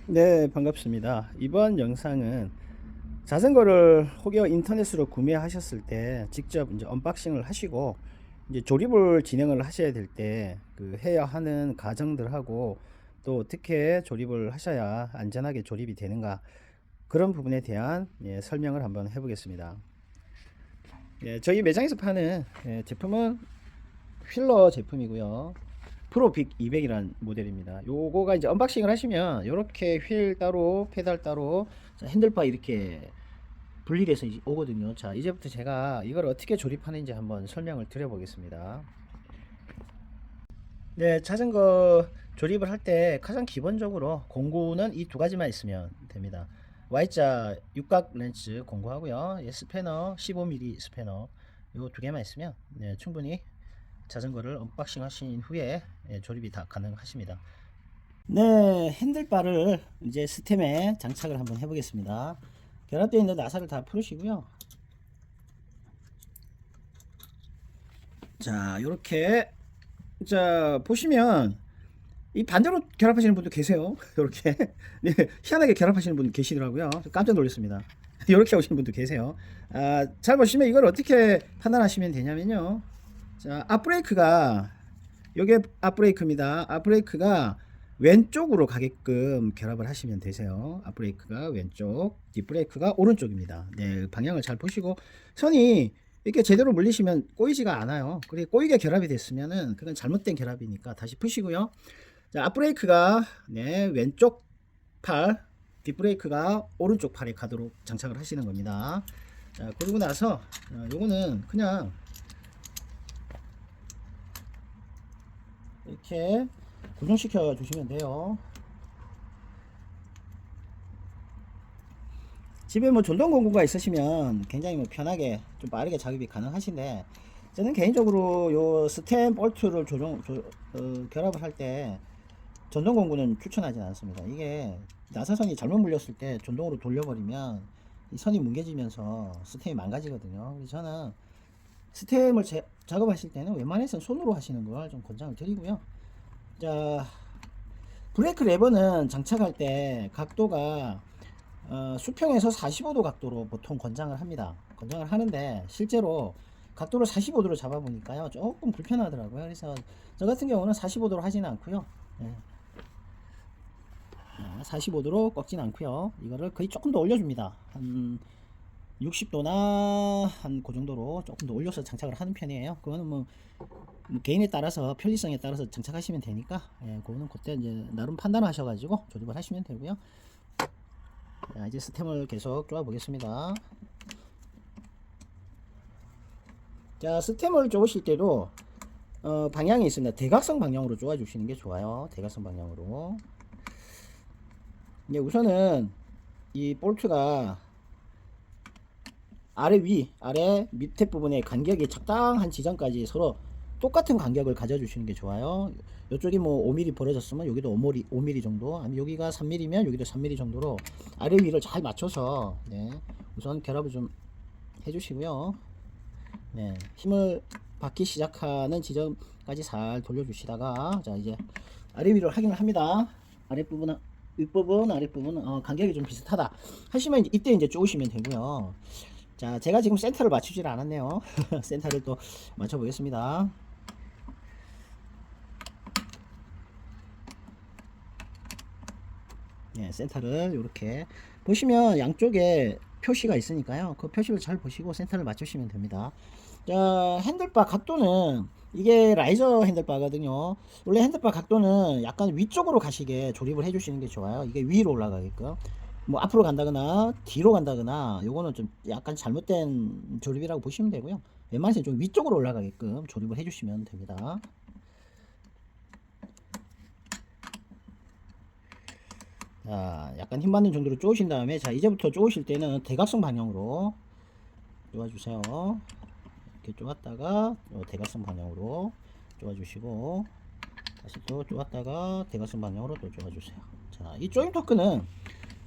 네, 반갑습니다. 이번 영상은 자전거를 혹여 인터넷으로 구매하셨을 때 직접 이제 언박싱을 하시고 이제 조립을 진행을 하셔야 될 때 그 해야 하는 과정들하고 또 어떻게 조립을 하셔야 안전하게 조립이 되는가 그런 부분에 대한 설명을 한번 해보겠습니다. 저희 매장에서 파는 제품은 휠러 제품이고요. 프로빅 200이라는 모델입니다. 요거가 이제 언박싱을 하시면 이렇게 휠 따로 페달 따로 핸들바 이렇게 분리돼서 오거든요. 자, 이제부터 제가 이걸 어떻게 조립하는지 한번 설명을 드려 보겠습니다. 네, 자전거 조립을 할 때 가장 기본적으로 공구는 이 두 가지만 있으면 됩니다. Y자 육각 렌즈 공구하고요, 스패너 15mm 스패너 요 두 개만 있으면 충분히 자전거를 언박싱 하신 후에 조립이 다 가능하십니다. 네, 핸들바를 이제 스템에 장착을 한번 해보겠습니다. 결합되어 있는 나사를 다 풀으시고요. 자, 요렇게 자 보시면 이 반대로 결합하시는 분도 계세요. 이렇게 네, 희한하게 결합하시는 분 계시더라고요. 깜짝 놀랐습니다. 이렇게 오시는 분도 계세요. 잘 보시면 이걸 어떻게 판단하시면 되냐면요. 자, 앞브레이크가 요게 앞브레이크입니다. 앞브레이크가 왼쪽으로 가게끔 결합을 하시면 되세요. 앞브레이크가 왼쪽, 뒷브레이크가 오른쪽입니다. 네, 방향을 잘 보시고 선이 이렇게 제대로 물리시면 꼬이지가 않아요. 그리고 꼬이게 결합이 됐으면은 그건 잘못된 결합이니까 다시 푸시고요. 자, 앞브레이크가 왼쪽 팔, 뒷브레이크가 오른쪽 팔에 가도록 장착을 하시는 겁니다. 자, 그러고 나서 요거는 그냥 이렇게 고정시켜 주시면 돼요. 집에 뭐 전동 공구가 있으시면 굉장히 뭐 편하게 좀 빠르게 작업이 가능하신데 저는 개인적으로 요 스템 볼트를 결합을 할 때 전동 공구는 추천하지 않습니다. 이게 나사선이 잘못 물렸을 때 전동으로 돌려버리면 이 선이 뭉개지면서 스템이 망가지거든요. 그래서 저는 스템을 작업하실 때는 웬만해서는 손으로 하시는 걸 좀 권장을 드리고요. 자, 브레이크 레버는 장착할 때 각도가 수평에서 45도 각도로 보통 권장을 합니다. 권장을 하는데 실제로 각도를 45도로 잡아보니까요 조금 불편하더라고요. 그래서 저 같은 경우는 45도로 하지는 않고요. 45도로 꺾진 않고요. 이거를 거의 조금 더 올려줍니다. 한 60도나 한 그 정도로 조금 더 올려서 장착을 하는 편이에요. 그거는 뭐 개인에 따라서 편리성에 따라서 장착하시면 되니까 그거는 그때 이제 나름 판단하셔가지고 조립을 하시면 되고요. 자, 이제 스템을 계속 쪼아 보겠습니다. 자, 스템을 쪼으실 때도 방향이 있습니다. 대각선 방향으로 쪼아 주시는 게 좋아요. 대각선 방향으로. 이제 우선은 이 볼트가 아래 위, 아래 밑에 부분의 간격이 적당한 지점까지 서로 똑같은 간격을 가져주시는 게 좋아요. 이쪽이 뭐 5mm 벌어졌으면 여기도 5mm 정도, 아니면 여기가 3mm면 여기도 3mm 정도로 아래 위를 잘 맞춰서 우선 결합을 좀 해주시고요. 힘을 받기 시작하는 지점까지 잘 돌려주시다가 자 이제 아래 위를 확인을 합니다. 아랫부분 윗부분 아랫부분 간격이 좀 비슷하다 하시면 이때 이제 쪼으시면 되고요. 자, 제가 지금 센터를 맞추질 않았네요. 센터를 또 맞춰 보겠습니다. 센터를 이렇게 보시면 양쪽에 표시가 있으니까요. 그 표시를 잘 보시고 센터를 맞추시면 됩니다. 자, 핸들바 각도는 이게 라이저 핸들바거든요. 원래 핸들바 각도는 약간 위쪽으로 가시게 조립을 해주시는 게 좋아요. 이게 위로 올라가게끔. 뭐 앞으로 간다거나 뒤로 간다거나 요거는 좀 약간 잘못된 조립이라고 보시면 되고요. 웬만해서 좀 위쪽으로 올라가게끔 조립을 해주시면 됩니다. 자, 약간 힘 받는 정도로 쪼으신 다음에 자 이제부터 쪼으실 때는 대각선 방향으로 쪼아주세요. 이렇게 쪼았다가 대각선 방향으로 쪼아주시고 다시 또 쪼았다가 대각선 방향으로 또 쪼아주세요. 자, 이 조임 토크는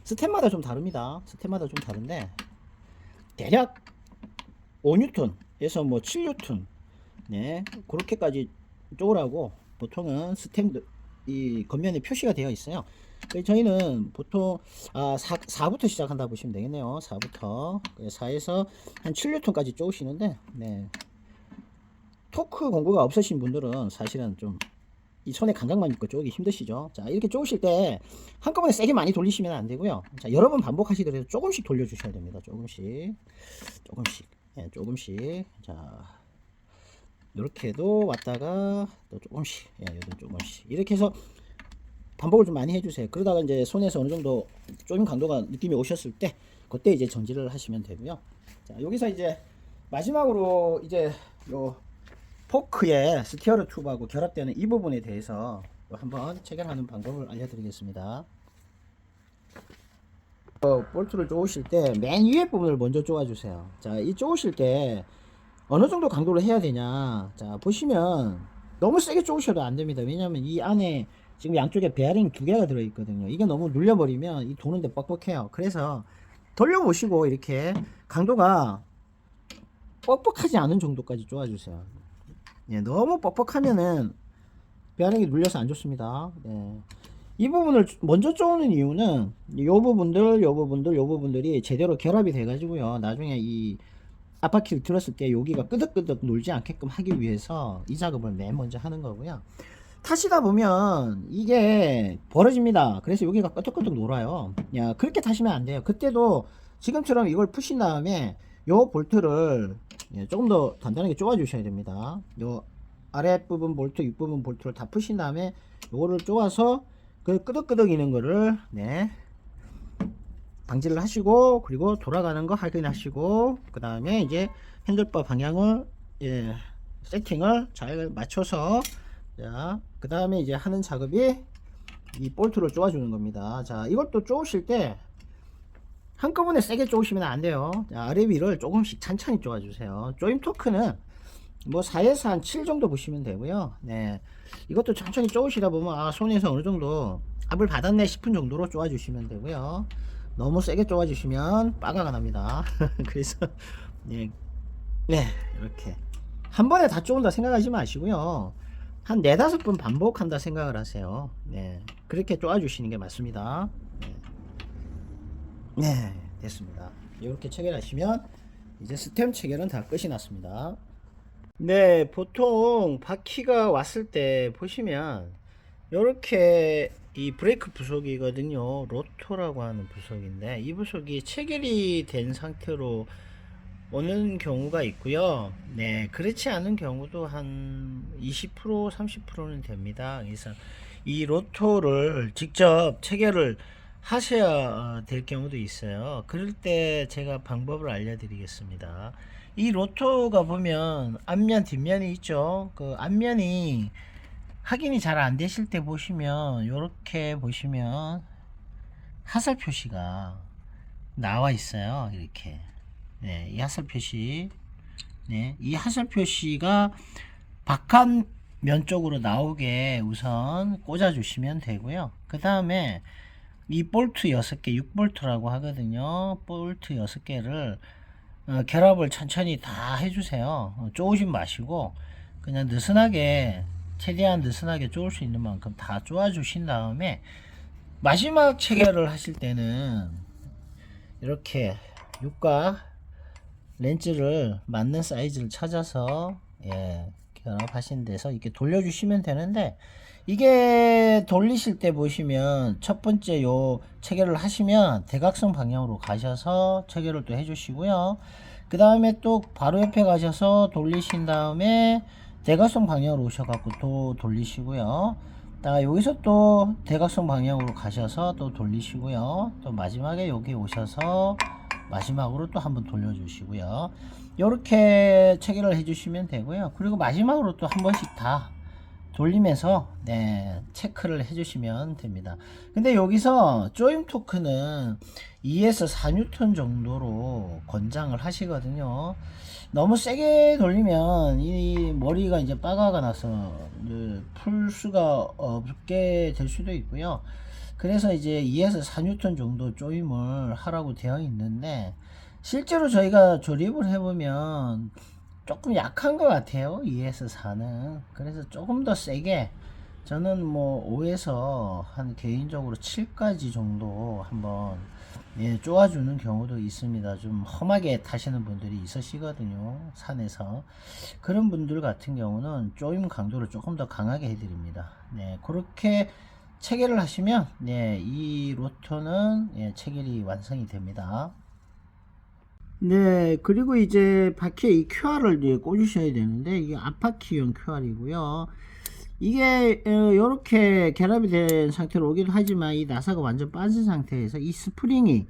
스텝마다 좀 다릅니다. 스텝마다 좀 다른데 대략 5N에서 뭐 7N 그렇게까지 쪼으라고 보통은 스텝 이 겉면에 표시가 되어 있어요. 저희는 보통 4부터 시작한다 보시면 되겠네요. 4부터 4에서 한 7뉴턴까지 쪼으시는데, 네. 토크 공부가 없으신 분들은 사실은 좀 이 손에 감각만 있고 쪼기 힘드시죠. 자, 이렇게 쪼으실 때 한꺼번에 세게 많이 돌리시면 안 되고요. 자, 여러 번 반복하시더라도 조금씩 돌려주셔야 됩니다. 조금씩, 예, 조금씩. 자, 이렇게도 왔다가 또 조금씩, 예, 여기도 조금씩. 이렇게 해서 반복을 좀 많이 해주세요. 그러다가 이제 손에서 어느 정도 쪼임 강도가 느낌이 오셨을 때, 그때 이제 정지를 하시면 되고요. 자, 여기서 이제 마지막으로 이제 요 포크의 스티어르 튜브하고 결합되는 이 부분에 대해서 한번 체결하는 방법을 알려드리겠습니다. 볼트를 쪼으실 때 맨 위에 부분을 먼저 쪼아주세요. 자, 이 쪼으실 때 어느 정도 강도를 해야 되냐. 자, 보시면 너무 세게 쪼으셔도 안 됩니다. 왜냐면 이 안에 지금 양쪽에 베어링 두 개가 들어 있거든요. 이게 너무 눌려버리면 이 도는데 뻑뻑해요. 그래서 돌려보시고 이렇게 강도가 뻑뻑하지 않은 정도까지 쪼아주세요. 예, 너무 뻑뻑하면은 베어링이 눌려서 안 좋습니다. 예. 이 부분을 먼저 쪼는 이유는 요 부분들이 제대로 결합이 돼 가지고요, 나중에 이 앞바퀴를 들었을 때 여기가 끄덕끄덕 놀지 않게끔 하기 위해서 이 작업을 맨 먼저 하는 거고요. 타시다 보면 이게 벌어집니다. 그래서 여기가 끄덕끄덕 놀아요. 야, 그렇게 타시면 안 돼요. 그때도 지금처럼 이걸 푸신 다음에 요 볼트를 조금 더 단단하게 쪼아 주셔야 됩니다. 요 아랫부분 볼트, 윗부분 볼트를 다 푸신 다음에 요거를 쪼아서 그 끄덕끄덕이는 거를, 네, 방지를 하시고, 그리고 돌아가는 거 확인하시고, 그 다음에 이제 핸들바 방향을, 예, 세팅을 잘 맞춰서, 자, 그 다음에 이제 하는 작업이 이 볼트를 쪼아 주는 겁니다. 자, 이것도 쪼으실 때 한꺼번에 세게 쪼으시면 안 돼요. 자, 아래 위를 조금씩 천천히 쪼아 주세요. 조임 토크는 뭐 4에서 한 7 정도 보시면 되고요. 네, 이것도 천천히 쪼으시다 보면 손에서 어느 정도 압을 받았네 싶은 정도로 쪼아 주시면 되고요. 너무 세게 쪼아 주시면 빠가가 납니다. 그래서 네, 이렇게 한 번에 다 쪼은다 생각하지 마시고요, 한 4-5번 반복한다 생각을 하세요. 네, 그렇게 쪼아 주시는 게 맞습니다. 네, 됐습니다. 이렇게 체결하시면 이제 스템 체결은 다 끝이 났습니다. 네, 보통 바퀴가 왔을 때 보시면 이렇게 이 브레이크 부속이거든요. 로토라고 하는 부속인데, 이 부속이 체결이 된 상태로 오는 경우가 있고요. 네, 그렇지 않은 경우도 한 20% 30%는 됩니다. 그래서 이 로토를 직접 체결을 하셔야 될 경우도 있어요. 그럴 때 제가 방법을 알려드리겠습니다. 이 로토가 보면 앞면 뒷면이 있죠. 그 앞면이 확인이 잘 안 되실 때 보시면, 이렇게 보시면 하살 표시가 나와 있어요. 이렇게. 네, 이 하살 표시. 네, 이 하살 표시가 바깥면 쪽으로 나오게 우선 꽂아 주시면 되고요. 그 다음에 이 볼트 6개, 6볼트라고 하거든요. 볼트 6개를 결합을 천천히 다 해주세요. 쪼으지 마시고 그냥 느슨하게, 최대한 느슨하게 쪼을 수 있는 만큼 다 쪼아 주신 다음에 마지막 체결을 하실 때는 이렇게 육각 렌즈를 맞는 사이즈를 찾아서, 예, 결합하신 데서 이렇게 돌려주시면 되는데, 이게 돌리실 때 보시면 첫 번째 요 체결을 하시면 대각선 방향으로 가셔서 체결을 또 해주시고요. 그 다음에 또 바로 옆에 가셔서 돌리신 다음에 대각선 방향으로 오셔갖고 또 돌리시고요. 여기서 또 대각선 방향으로 가셔서 또 돌리시고요. 또 마지막에 여기 오셔서 마지막으로 또 한번 돌려주시고요. 이렇게 체결을 해주시면 되고요. 그리고 마지막으로 또 한 번씩 다 돌리면서, 네, 체크를 해주시면 됩니다. 근데 여기서 조임 토크는 2에서 4N 정도로 권장을 하시거든요. 너무 세게 돌리면 이 머리가 이제 빠가가 나서 풀 수가 없게 될 수도 있고요. 그래서 이제 2에서 4N 정도 조임을 하라고 되어 있는데, 실제로 저희가 조립을 해보면 조금 약한 것 같아요. 2에서 4는. 그래서 조금 더 세게 저는 뭐 5에서 한 개인적으로 7까지 정도 한번 쪼아주는 경우도 있습니다. 좀 험하게 타시는 분들이 있으시거든요, 산에서. 그런 분들 같은 경우는 조임 강도를 조금 더 강하게 해드립니다. 네, 그렇게 체결을 하시면 이 로터는 체결이 완성이 됩니다. 네, 그리고 이제 바퀴에 이 QR을 이제 꽂으셔야 되는데, 이게 앞바퀴용 QR이고요. 이게 이렇게 결합이 된 상태로 오기도 하지만, 이 나사가 완전 빠진 상태에서 이 스프링이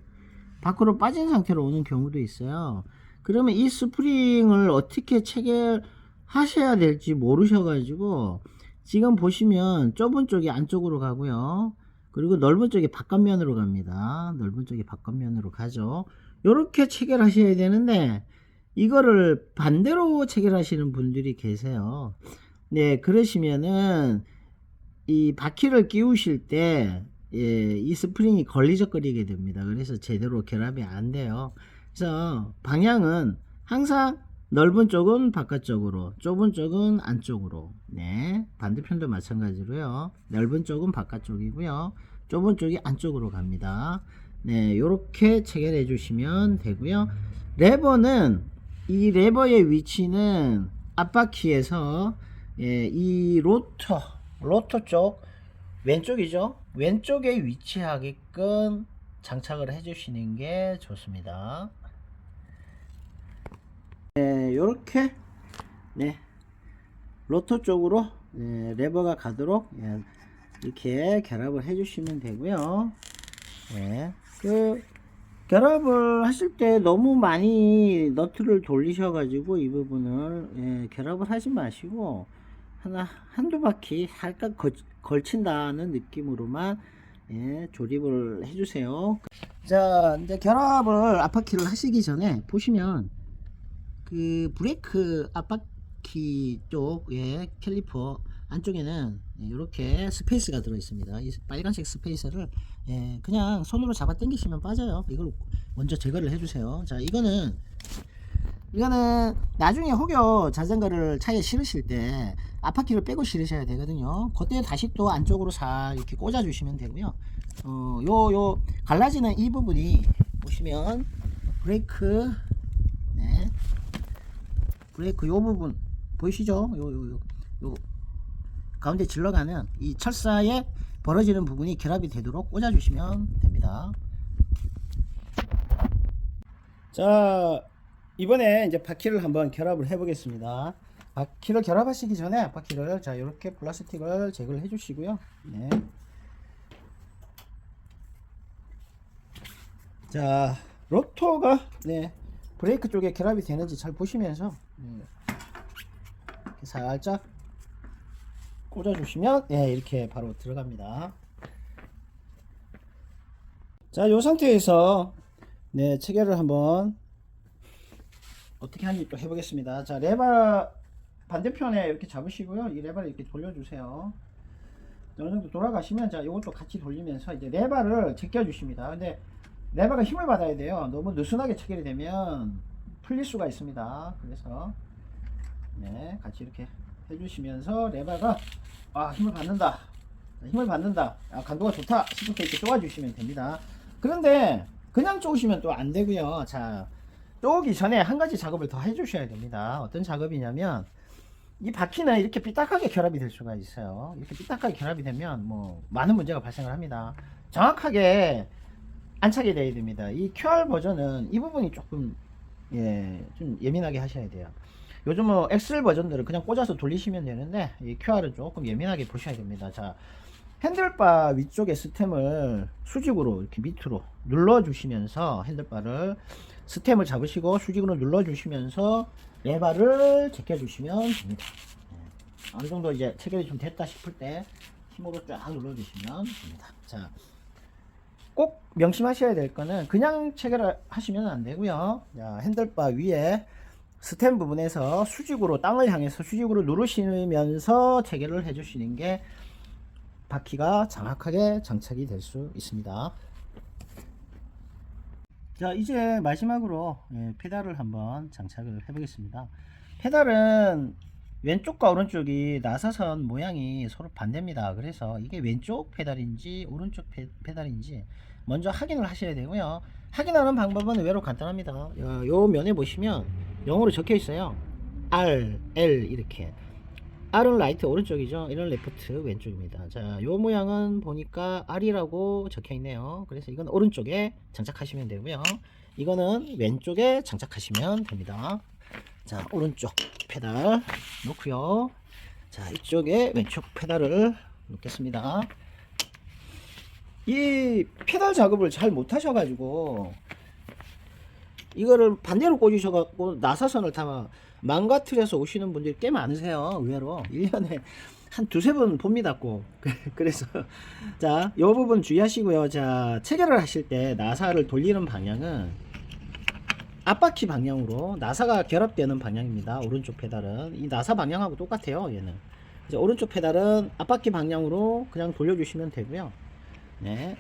밖으로 빠진 상태로 오는 경우도 있어요. 그러면 이 스프링을 어떻게 체결하셔야 될지 모르셔가지고, 지금 보시면 좁은 쪽이 안쪽으로 가고요, 그리고 넓은 쪽이 바깥면으로 갑니다. 넓은 쪽이 바깥면으로 가죠. 요렇게 체결하셔야 되는데, 이거를 반대로 체결하시는 분들이 계세요. 네, 그러시면은 이 바퀴를 끼우실 때 이 스프링이 걸리적거리게 됩니다. 그래서 제대로 결합이 안 돼요. 그래서 방향은 항상 넓은 쪽은 바깥쪽으로, 좁은 쪽은 안쪽으로. 네, 반대편도 마찬가지로요. 넓은 쪽은 바깥쪽이고요, 좁은 쪽이 안쪽으로 갑니다. 네, 요렇게 체결해 주시면 되고요. 레버는, 이 레버의 위치는 앞바퀴에서 이 로터 쪽 왼쪽이죠. 왼쪽에 위치하게끔 장착을 해 주시는 게 좋습니다. 요렇게 로터 쪽으로 레버가 가도록 이렇게 결합을 해 주시면 되고요. 그 결합을 하실 때 너무 많이 너트를 돌리셔 가지고 이 부분을 결합을 하지 마시고 한두 바퀴 살짝 걸친다는 느낌으로만 조립을 해주세요. 자, 이제 결합을 앞바퀴를 하시기 전에 보시면 그 브레이크 앞바퀴 쪽에 캘리퍼 안쪽에는 이렇게 스페이스가 들어 있습니다. 이 빨간색 스페이스를 그냥 손으로 잡아 당기시면 빠져요. 이걸 먼저 제거를 해주세요. 자, 이거는 나중에 혹여 자전거를 차에 실으실 때 앞바퀴를 빼고 실으셔야 되거든요. 그때 다시 또 안쪽으로 살 이렇게 꽂아 주시면 되고요. 요 갈라지는 이 부분이 보시면 브레이크, 브레이크 요 부분 보이시죠? 요 가운데 질러가는 이 철사에 벌어지는 부분이 결합이 되도록 꽂아 주시면 됩니다. 자, 이번에 이제 바퀴를 한번 결합을 해 보겠습니다. 바퀴를 결합하시기 전에 바퀴를 자 이렇게 플라스틱을 제거를 해 주시고요. 자, 로터가 브레이크 쪽에 결합이 되는지 잘 보시면서 이렇게 살짝 꽂아 주시면 이렇게 바로 들어갑니다. 자, 이 상태에서 체결을 한번 어떻게 하는지 또 해보겠습니다. 자, 레버 반대편에 이렇게 잡으시고요. 이 레버를 이렇게 돌려주세요. 어느 정도 돌아가시면, 자, 이것도 같이 돌리면서 이제 레버를 제껴 주십니다. 근데 레버가 힘을 받아야 돼요. 너무 느슨하게 체결이 되면 풀릴 수가 있습니다. 그래서 같이 이렇게 해주시면서 레버가 힘을 받는다, 강도가 좋다 싶을 때 이렇게 쪼아주시면 됩니다. 그런데 그냥 쪼으시면 또 안 되고요. 자, 쪼기 전에 한 가지 작업을 더 해주셔야 됩니다. 어떤 작업이냐면, 이 바퀴는 이렇게 삐딱하게 결합이 될 수가 있어요. 이렇게 삐딱하게 결합이 되면 뭐 많은 문제가 발생을 합니다. 정확하게 안착이 되어야 됩니다. 이 QR 버전은 이 부분이 조금 좀 예민하게 하셔야 돼요. 요즘 뭐 엑셀 버전들은 그냥 꽂아서 돌리시면 되는데, 이 QR은 조금 예민하게 보셔야 됩니다. 자, 핸들바 위쪽에 스템을 수직으로 이렇게 밑으로 눌러 주시면서 핸들바를 스템을 잡으시고 수직으로 눌러 주시면서 레바를 제껴 주시면 됩니다. 어느 정도 이제 체결이 좀 됐다 싶을 때 힘으로 쫙 눌러 주시면 됩니다. 자, 꼭 명심하셔야 될 거는 그냥 체결을 하시면 안 되고요. 자, 핸들바 위에 스템 부분에서 수직으로, 땅을 향해서 수직으로 누르시면서 체결을 해 주시는 게 바퀴가 정확하게 장착이 될 수 있습니다. 자, 이제 마지막으로 페달을 한번 장착을 해 보겠습니다. 페달은 왼쪽과 오른쪽이 나사선 모양이 서로 반대입니다. 그래서 이게 왼쪽 페달인지 오른쪽 페달인지 먼저 확인을 하셔야 되고요. 확인하는 방법은 의외로 간단합니다. 요 면에 보시면 영어로 적혀 있어요. R, L 이렇게. R은 라이트 오른쪽이죠. L은 레프트 왼쪽입니다. 자, 요 모양은 보니까 R이라고 적혀 있네요. 그래서 이건 오른쪽에 장착하시면 되고요. 이거는 왼쪽에 장착하시면 됩니다. 자, 오른쪽 페달 놓고요. 자, 이쪽에 왼쪽 페달을 놓겠습니다. 이 페달 작업을 잘 못하셔가지고 이거를 반대로 꽂으셔갖고 나사선을 다 망가뜨려서 오시는 분들이 꽤 많으세요. 의외로 1년에 한 두세 번 봅니다 꼭. 그래서 자, 이 부분 주의하시고요. 자, 체결을 하실 때 나사를 돌리는 방향은 앞바퀴 방향으로 나사가 결합되는 방향입니다. 오른쪽 페달은 이 나사 방향하고 똑같아요. 얘는 이제 오른쪽 페달은 앞바퀴 방향으로 그냥 돌려주시면 되고요. 네.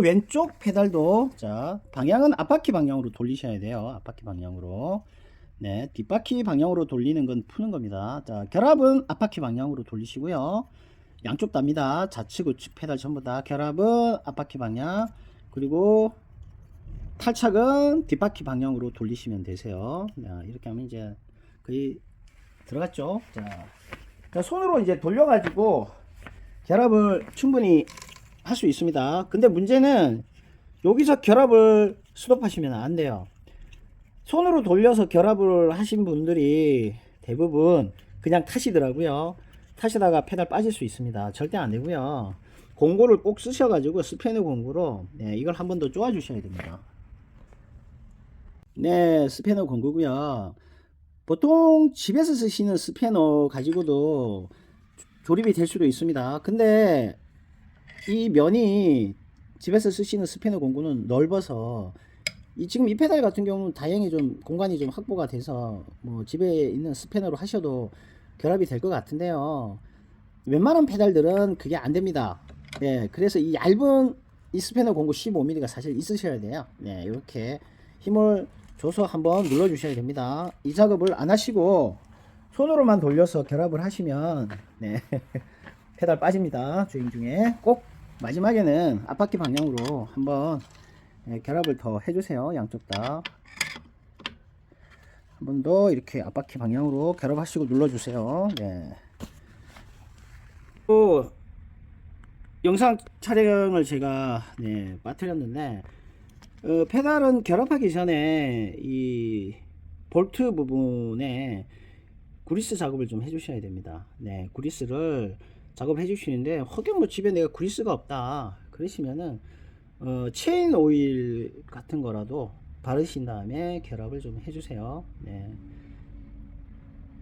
왼쪽 페달도 자, 방향은 앞바퀴 방향으로 돌리셔야 돼요. 앞바퀴 방향으로. 네, 뒷바퀴 방향으로 돌리는 건 푸는 겁니다. 자, 결합은 앞바퀴 방향으로 돌리시고요. 양쪽 다입니다. 좌측 우측 페달 전부 다 결합은 앞바퀴 방향, 그리고 탈착은 뒷바퀴 방향으로 돌리시면 되세요. 자, 이렇게 하면 이제 거의 들어갔죠. 자, 손으로 이제 돌려가지고 결합을 충분히 할 수 있습니다. 근데 문제는 여기서 결합을 스톱하시면 안 돼요. 손으로 돌려서 결합을 하신 분들이 대부분 그냥 타시더라고요. 타시다가 페달 빠질 수 있습니다. 절대 안 되고요. 공구를 꼭 쓰셔가지고 스패너 공구로 네, 이걸 한 번 더 쪼아 주셔야 됩니다. 네, 스패너 공구고요. 보통 집에서 쓰시는 스패너 가지고도 조립이 될 수도 있습니다. 근데 이 면이 집에서 쓰시는 스패너 공구는 넓어서 지금 이 페달 같은 경우는 다행히 좀 공간이 좀 확보가 돼서 뭐 집에 있는 스패너로 하셔도 결합이 될 것 같은데요. 웬만한 페달들은 그게 안 됩니다. 네, 그래서 이 얇은 이 스패너 공구 15mm가 사실 있으셔야 돼요. 네, 이렇게 힘을 줘서 한번 눌러 주셔야 됩니다. 이 작업을 안 하시고 손으로만 돌려서 결합을 하시면 네, 페달 빠집니다. 주행 중에 꼭 마지막에는 앞바퀴 방향으로 한번 결합을 더 해주세요. 양쪽 다 한 번 더 이렇게 앞바퀴 방향으로 결합하시고 눌러주세요. 네. 또 영상 촬영을 제가 빠뜨렸는데 페달은 결합하기 전에 이 볼트 부분에 그리스 작업을 좀 해주셔야 됩니다. 네, 그리스를 작업해 주시는데 혹여 뭐 집에 내가 그리스가 없다 그러시면은 체인 오일 같은 거라도 바르신 다음에 결합을 좀 해주세요. 네.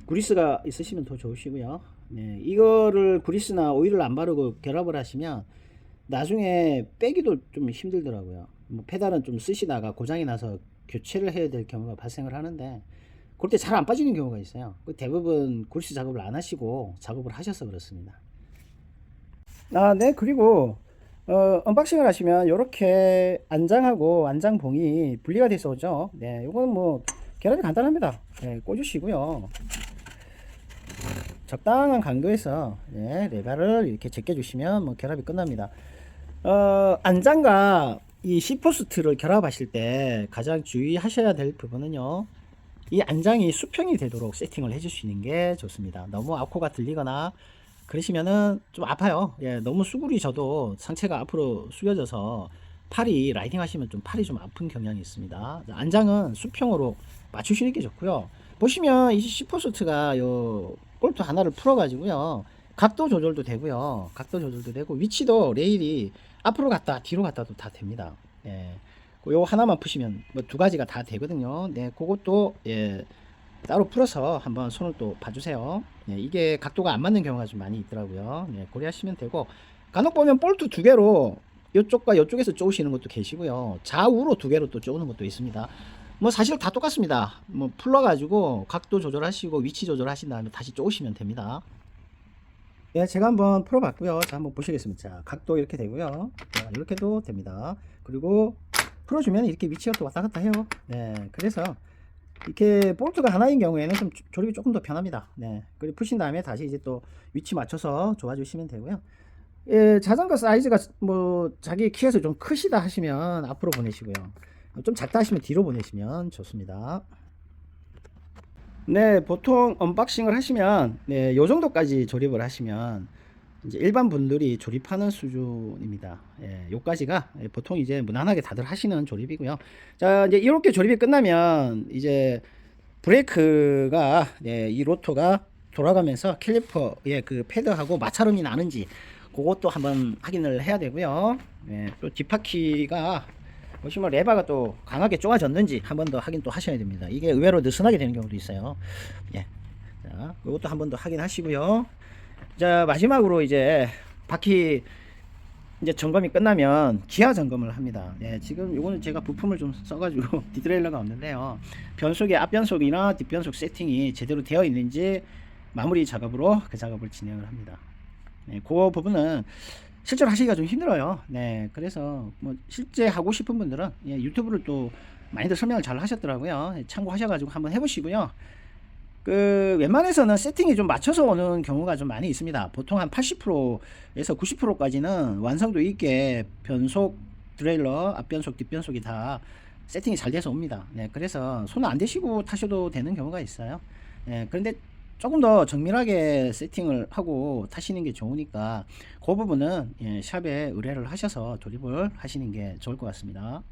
그리스가 있으시면 더 좋으시고요. 네. 이거를 그리스나 오일을 안 바르고 결합을 하시면 나중에 빼기도 좀 힘들더라고요. 뭐 페달은 좀 쓰시다가 고장이 나서 교체를 해야 될 경우가 발생을 하는데 그럴 때 잘 안 빠지는 경우가 있어요. 대부분 그리스 작업을 안 하시고 작업을 하셔서 그렇습니다. 네. 그리고 언박싱을 하시면 이렇게 안장하고 안장봉이 분리가 돼서 오죠. 네, 이거는 뭐 결합이 간단합니다. 네, 꽂으시고요. 적당한 강도에서 레바를 이렇게 제껴 주시면 뭐 결합이 끝납니다. 안장과 이 C포스트를 결합하실 때 가장 주의하셔야 될 부분은요, 이 안장이 수평이 되도록 세팅을 해 주시는 게 좋습니다. 너무 앞코가 들리거나 그러시면은 좀 아파요. 너무 수그리져도 상체가 앞으로 숙여져서 팔이 라이딩 하시면 좀 팔이 좀 아픈 경향이 있습니다. 안장은 수평으로 맞추시는 게 좋고요. 보시면 이 C포스트가 요 볼트 하나를 풀어 가지고요, 각도 조절도 되고요, 각도 조절도 되고 위치도 레일이 앞으로 갔다 뒤로 갔다도 다 됩니다. 요 하나만 푸시면 뭐 두 가지가 다 되거든요. 네, 그것도 따로 풀어서 한번 손을 또 봐주세요. 이게 각도가 안 맞는 경우가 좀 많이 있더라고요. 고려하시면 되고, 간혹 보면 볼트 두 개로 이쪽과 이쪽에서 쪼으시는 것도 계시고요, 좌우로 두 개로 또 쪼는 것도 있습니다. 뭐 사실 다 똑같습니다. 뭐 풀러가지고 각도 조절하시고 위치 조절하신 다음에 다시 쪼으시면 됩니다. 제가 한번 풀어봤고요. 자, 한번 보시겠습니다. 자, 각도 이렇게 되고요. 자, 이렇게도 됩니다. 그리고 풀어주면 이렇게 위치가 또 왔다 갔다 해요. 그래서 이렇게 볼트가 하나인 경우에는 좀 조립이 조금 더 편합니다. 네. 그리고 푸신 다음에 다시 이제 또 위치 맞춰서 조아주시면 되고요. 예, 자전거 사이즈가 뭐 자기 키에서 좀 크시다 하시면 앞으로 보내시고요. 좀 작다 하시면 뒤로 보내시면 좋습니다. 네, 보통 언박싱을 하시면 네, 요 정도까지 조립을 하시면 이제 일반 분들이 조립하는 수준입니다. 예, 요까지가 보통 이제 무난하게 다들 하시는 조립이고요. 자, 이제 이렇게 조립이 끝나면 이제 브레이크가 이 로터가 돌아가면서 캘리퍼의 그 패드하고 마찰음이 나는지 그것도 한번 확인을 해야 되고요. 또 뒷바퀴가 보시면 레바가 또 강하게 쪼아졌는지 한 번 더 확인 또 하셔야 됩니다. 이게 의외로 느슨하게 되는 경우도 있어요. 자, 그것도 한 번 더 확인하시고요. 자, 마지막으로 이제 바퀴 이제 점검이 끝나면 기아 점검을 합니다. 지금 요거는 제가 부품을 좀 써가지고 디트레일러가 없는데요. 변속의 앞변속이나 뒷변속 세팅이 제대로 되어 있는지 마무리 작업으로 그 작업을 진행을 합니다. 그 부분은 실제로 하시기가 좀 힘들어요. 그래서 뭐 실제 하고 싶은 분들은 유튜브를 또 많이들 설명을 잘 하셨더라고요. 참고하셔가지고 한번 해보시고요. 그 웬만해서는 세팅이 좀 맞춰서 오는 경우가 좀 많이 있습니다. 보통 한 80%에서 90%까지는 완성도 있게 변속, 드레일러, 앞변속, 뒷변속이 다 세팅이 잘 돼서 옵니다. 그래서 손 안 대시고 타셔도 되는 경우가 있어요. 그런데 조금 더 정밀하게 세팅을 하고 타시는 게 좋으니까 그 부분은 샵에 의뢰를 하셔서 조립을 하시는 게 좋을 것 같습니다.